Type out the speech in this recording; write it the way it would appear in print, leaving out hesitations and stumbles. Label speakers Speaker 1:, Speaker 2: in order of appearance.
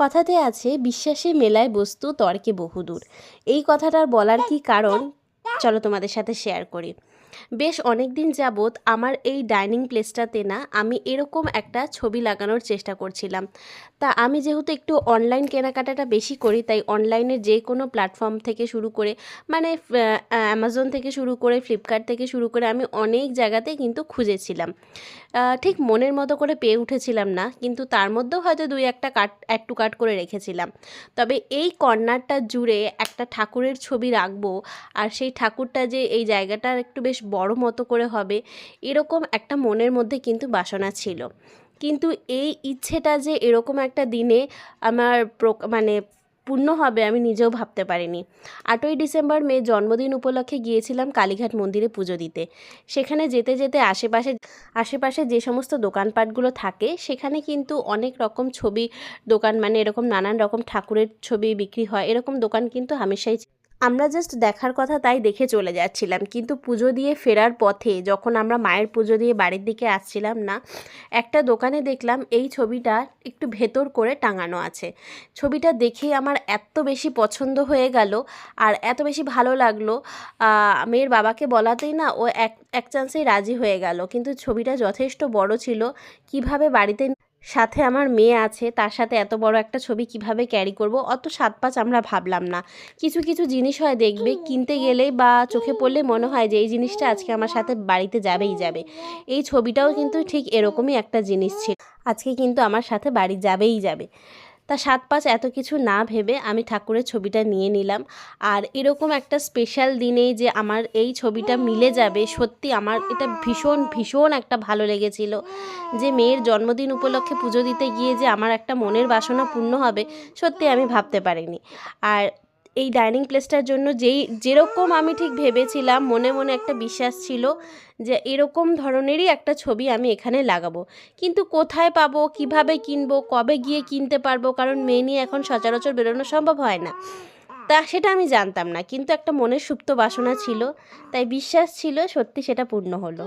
Speaker 1: কথাতে আছে বিশ্বাসে মেলায় বস্তু তর্কে বহুদূর। এই কথাটার বলার কি কারণ চলো তোমাদের সাথে শেয়ার করি। বেশ অনেক দিন যাবৎ আমার এই ডাইনিং প্লেসটাতে না আমি এরকম একটা ছবি লাগানোর চেষ্টা করছিলাম। তা আমি যেহেতু একটু অনলাইন কেনাকাটাটা বেশি করি, তাই অনলাইনের যে কোনো প্ল্যাটফর্ম থেকে শুরু করে মানে অ্যামাজন থেকে শুরু করে ফ্লিপকার্ট থেকে শুরু করে আমি অনেক জায়গাতে কিন্তু খুঁজেছিলাম। ঠিক মনের মতো করে পেয়ে উঠেছিলাম না, কিন্তু তার মধ্যেও হয়তো দুই একটা অ্যাড টু কার্ট করে রেখেছিলাম। তবে এই কর্নারটা জুড়ে একটা ঠাকুরের ছবি রাখবো, আর সেই ঠাকুরটা যে এই জায়গাটার একটু বেশ বড় মতো করে হবে, এরকম একটা মনের মধ্যে কিন্তু বাসনা ছিল। কিন্তু এই ইচ্ছেটা যে এরকম একটা দিনে আমার মানে পূর্ণ হবে আমি নিজেও ভাবতে পারিনি। 8ই ডিসেম্বর মেয়ের জন্মদিন উপলক্ষে গিয়েছিলাম কালীঘাট মন্দিরে পুজো দিতে। সেখানে যেতে যেতে আশেপাশে যে সমস্ত দোকানপাটগুলো থাকে সেখানে কিন্তু অনেক রকম ছবি দোকান, মানে এরকম নানান রকম ঠাকুরের ছবি বিক্রি হয়, এরকম দোকান কিন্তু হামেশাই। আমরা জাস্ট দেখার কথা তাই দেখে চলে যাচ্ছিলাম, কিন্তু পুজো দিয়ে ফেরার পথে যখন আমরা মায়ের পুজো দিয়ে বাড়ির দিকে আসছিলাম না, একটা দোকানে দেখলাম এই ছবিটা একটু ভেতর করে টাঙানো আছে। ছবিটা দেখেই আমার এত বেশি পছন্দ হয়ে গেল আর এত বেশি ভালো লাগলো, মেয়ের বাবাকে বলাতেই না ও এক চান্সেই রাজি হয়ে গেল। কিন্তু ছবিটা যথেষ্ট বড় ছিল, কিভাবে বাড়িতে সাথে আমার মেয়ে আছে তার সাথে এত বড় একটা ছবি কিভাবে ক্যারি করব, অত সাত পাঁচ আমরা ভাবলাম না। কিছু কিছু জিনিস হয় দেখবে কিনতে গেলেই বা চোখে পড়লে মনে হয় যে এই জিনিসটা আজকে আমার সাথে বাড়িতে যাবেই যাবে। এই ছবিটাও কিন্তু ঠিক এরকমই একটা জিনিস ছিল, আজকে কিন্তু আমার সাথে বাড়ি যাবেই যাবে। তা সাত পাঁচ এত কিছু না ভেবে আমি ঠাকুরের ছবিটা নিয়ে নিলাম। আর এরকম একটা স্পেশাল দিনে যে আমার এই ছবিটা মিলে যাবে, সত্যি আমার এটা ভীষণ ভীষণ একটা ভালো লেগেছিল। যে মেয়ের জন্মদিন উপলক্ষে পুজো দিতে গিয়ে যে আমার একটা মনের বাসনা পূর্ণ হবে, সত্যি আমি ভাবতে পারিনি। আর এই ডাইনিং প্লেসটার জন্য যেরকম আমি ঠিক ভেবেছিলাম, মনে মনে একটা বিশ্বাস ছিল যে এরকম ধরনেরই একটা ছবি আমি এখানে লাগাবো। কিন্তু কোথায় পাবো, কিভাবে কিনবো, কবে গিয়ে কিনতে পারবো, কারণ মেয়ে নিয়ে এখন সচরাচর বেরোনো সম্ভব হয় না। তা সেটা আমি জানতাম না, কিন্তু একটা মনের সুপ্ত বাসনা ছিল, তাই বিশ্বাস ছিল সত্যি সেটা পূর্ণ হলো।